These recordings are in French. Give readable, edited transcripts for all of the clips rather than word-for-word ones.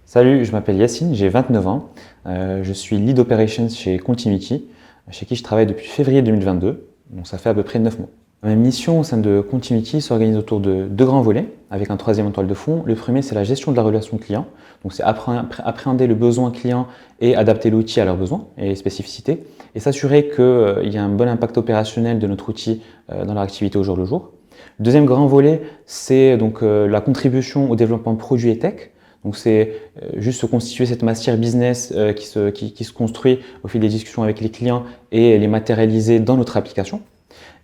Salut, je m'appelle Yacine, j'ai 29 ans. Je suis Lead Operations chez Contimity, chez qui je travaille depuis février 2022, donc ça fait à peu près 9 mois. Ma mission au sein de Contimity s'organise autour de deux grands volets, avec un troisième en toile de fond. Le premier, c'est la gestion de la relation client, donc c'est appréhender le besoin client et adapter l'outil à leurs besoins et spécificités, et s'assurer qu'il y a un bon impact opérationnel de notre outil dans leur activité au jour le jour. Le deuxième grand volet, c'est donc la contribution au développement produit et tech. Donc c'est juste se constituer cette matière business qui se construit au fil des discussions avec les clients et les matérialiser dans notre application.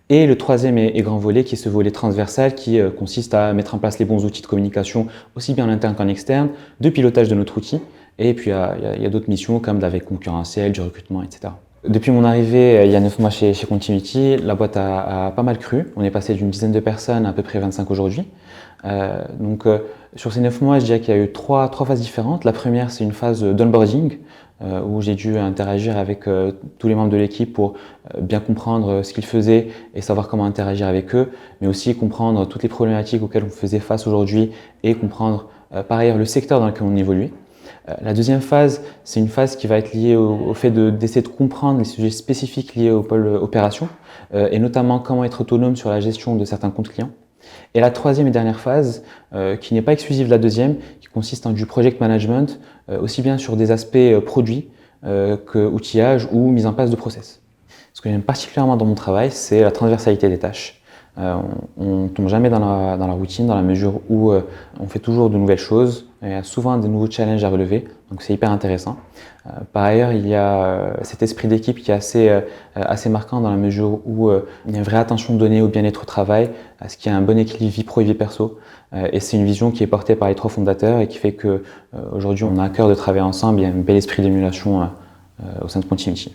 Et le troisième et grand volet qui est ce volet transversal qui consiste à mettre en place les bons outils de communication aussi bien en interne qu'en externe, de pilotage de notre outil. Et puis il y a d'autres missions comme de la veille concurrentielle, du recrutement, etc. Depuis mon arrivée il y a 9 mois chez Contimity, la boîte a pas mal cru. On est passé d'une dizaine de personnes à peu près 25 aujourd'hui. Sur ces 9 mois, je dirais qu'il y a eu trois phases différentes. La première, c'est une phase d'onboarding où j'ai dû interagir avec tous les membres de l'équipe pour bien comprendre ce qu'ils faisaient et savoir comment interagir avec eux, mais aussi comprendre toutes les problématiques auxquelles on faisait face aujourd'hui et comprendre par ailleurs le secteur dans lequel on évoluait. La deuxième phase, c'est une phase qui va être liée au fait d'essayer de comprendre les sujets spécifiques liés au pôle opération et notamment comment être autonome sur la gestion de certains comptes clients. Et la troisième et dernière phase, qui n'est pas exclusive de la deuxième, qui consiste en du project management, aussi bien sur des aspects produits que outillage ou mise en place de process. Ce que j'aime particulièrement dans mon travail, c'est la transversalité des tâches. On ne tombe jamais dans la routine, dans la mesure où on fait toujours de nouvelles choses, il y a souvent des nouveaux challenges à relever, donc c'est hyper intéressant. Par ailleurs, il y a cet esprit d'équipe qui est assez marquant dans la mesure où il y a une vraie attention donnée au bien-être au travail, à ce qu'il y ait un bon équilibre vie pro et vie perso. Et c'est une vision qui est portée par les trois fondateurs et qui fait qu'aujourd'hui on a à cœur de travailler ensemble, il y a un bel esprit d'émulation au sein de Contimity.